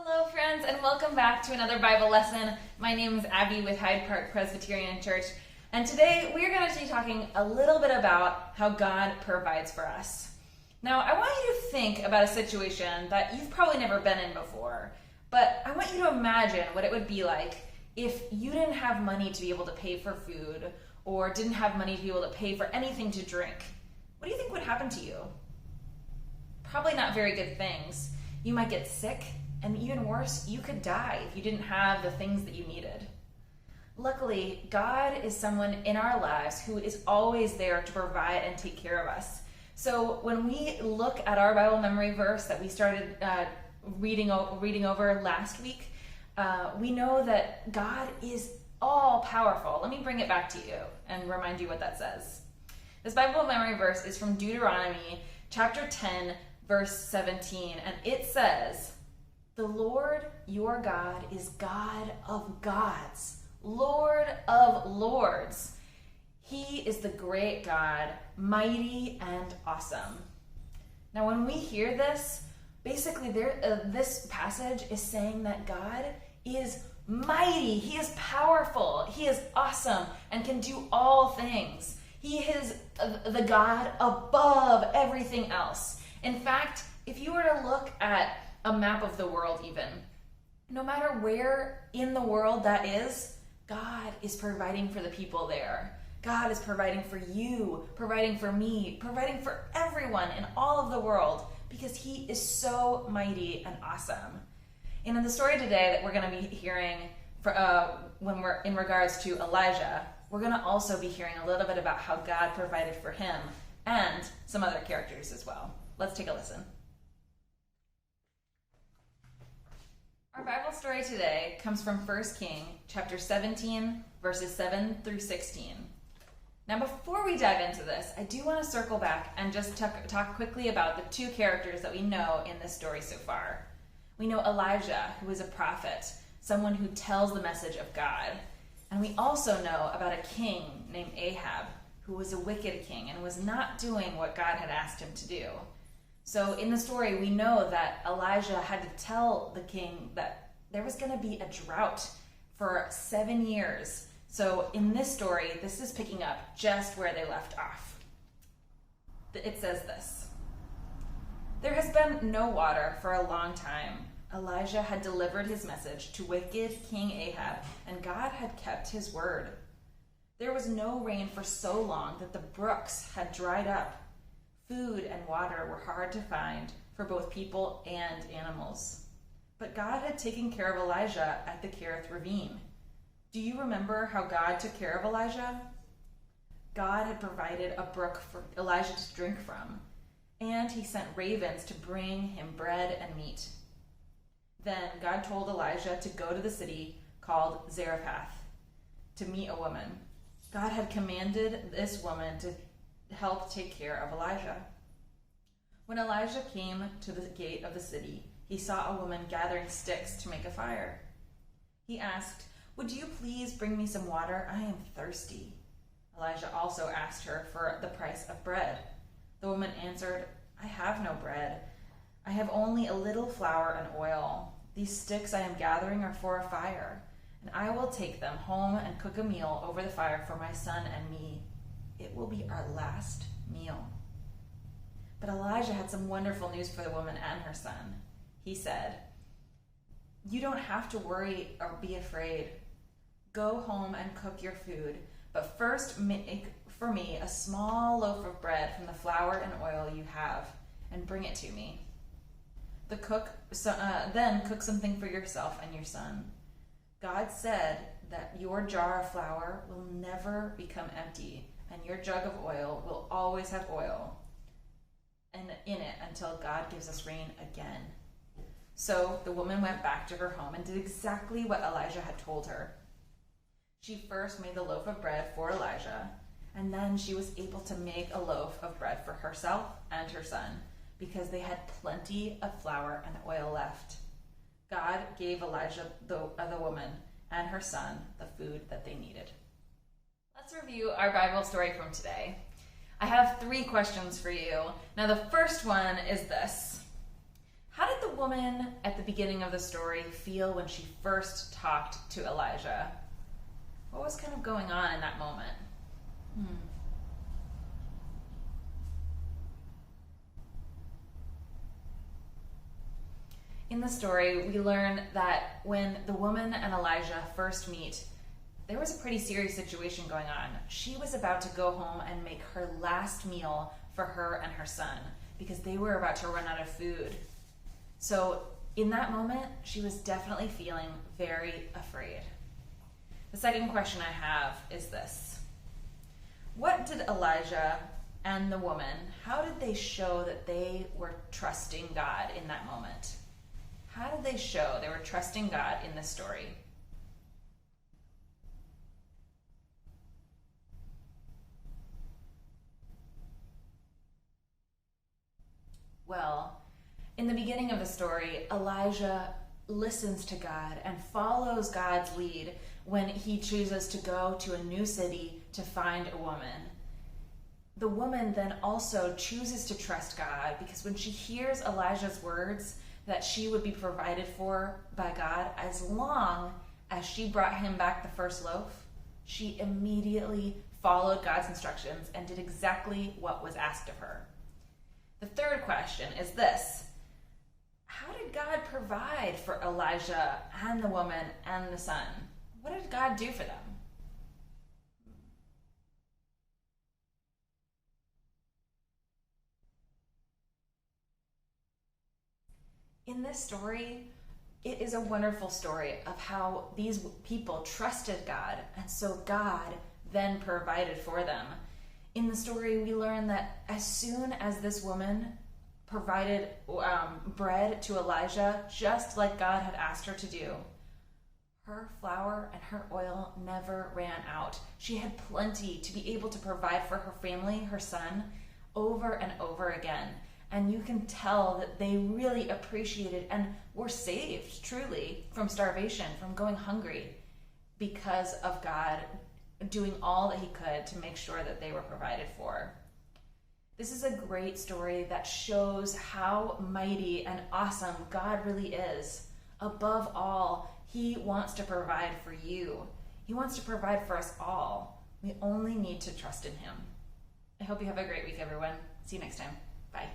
Hello friends, and welcome back to another Bible lesson. My name is Abby with Hyde Park Presbyterian Church, and today we're going to be talking a little bit about how God provides for us. Now, I want you to think about a situation that you've probably never been in before, but I want you to imagine what it would be like if you didn't have money to be able to pay for food, or didn't have money to be able to pay for anything to drink. What do you think would happen to you? Probably not very good things. You might get sick, and even worse, you could die if you didn't have the things that you needed. Luckily, God is someone in our lives who is always there to provide and take care of us. So when we look at our Bible memory verse that we started reading over last week, we know that God is all powerful. Let me bring it back to you and remind you what that says. This Bible memory verse is from Deuteronomy chapter 10, verse 17, and it says, "The Lord your God is God of gods, Lord of lords. He is the great God, mighty and awesome." Now, when we hear this, basically this passage is saying that God is mighty, he is powerful, he is awesome, and can do all things. He is the God above everything else. In fact, if you were to look at a map of the world even, no matter where in the world that is, God is providing for the people there. God is providing for you, providing for me, providing for everyone in all of the world, because he is so mighty and awesome. And in the story today that we're going to be hearing when we're in regards to Elijah, we're going to also be hearing a little bit about how God provided for him and some other characters as well. Let's take a listen. Our Bible story today comes from 1 Kings chapter 17, verses 7 through 16. Now, before we dive into this, I do want to circle back and just talk quickly about the two characters that we know in this story so far. We know Elijah, who is a prophet, someone who tells the message of God. And we also know about a king named Ahab, who was a wicked king and was not doing what God had asked him to do. So in the story, we know that Elijah had to tell the king that there was going to be a drought for 7 years. So in this story, this is picking up just where they left off. It says this: "There has been no water for a long time. Elijah had delivered his message to wicked King Ahab, and God had kept his word. There was no rain for so long that the brooks had dried up. Food and water were hard to find for both people and animals. But God had taken care of Elijah at the Kerith ravine. Do you remember how God took care of Elijah? God had provided a brook for Elijah to drink from, and he sent ravens to bring him bread and meat. Then God told Elijah to go to the city called Zarephath to meet a woman. God had commanded this woman to help take care of Elijah. When Elijah came to the gate of the city, he saw a woman gathering sticks to make a fire. He asked, 'Would you please bring me some water? I am thirsty.' Elijah also asked her for the price of bread. The woman answered, 'I have no bread. I have only a little flour and oil. These sticks I am gathering are for a fire, and I will take them home and cook a meal over the fire for my son and me. It will be our last meal.' But Elijah had some wonderful news for the woman and her son. He said, 'You don't have to worry or be afraid. Go home and cook your food, but first make for me a small loaf of bread from the flour and oil you have, and bring it to me. Then cook something for yourself and your son. God said that your jar of flour will never become empty, and your jug of oil will always have oil and in it until God gives us rain again.' So the woman went back to her home and did exactly what Elijah had told her. She first made the loaf of bread for Elijah, and then she was able to make a loaf of bread for herself and her son, because they had plenty of flour and oil left. God gave Elijah, the woman, and her son the food that they needed." Let's review our Bible story from today. I have 3 questions for you. Now, the first one is this: How did the woman at the beginning of the story feel when she first talked to Elijah? What was kind of going on in that moment? In the story, we learn that when the woman and Elijah first meet, there was a pretty serious situation going on. She was about to go home and make her last meal for her and her son because they were about to run out of food. So in that moment, she was definitely feeling very afraid. The second question I have is this. What did Elijah and the woman, how did they show that they were trusting God in that moment? How did they show they were trusting God in this story? Well, in the beginning of the story, Elijah listens to God and follows God's lead when he chooses to go to a new city to find a woman. The woman then also chooses to trust God because when she hears Elijah's words that she would be provided for by God as long as she brought him back the first loaf, she immediately followed God's instructions and did exactly what was asked of her. The third question is this. How did God provide for Elijah and the woman and the son? What did God do for them? In this story, it is a wonderful story of how these people trusted God, and so God then provided for them. In the story, we learn that as soon as this woman provided bread to Elijah, just like God had asked her to do, her flour and her oil never ran out. She had plenty to be able to provide for her family, her son, over and over again. And you can tell that they really appreciated and were saved, truly, from starvation, from going hungry, because of God doing all that he could to make sure that they were provided for. This is a great story that shows how mighty and awesome God really is. Above all, he wants to provide for you. He wants to provide for us all. We only need to trust in him. I hope you have a great week, everyone. See you next time. Bye.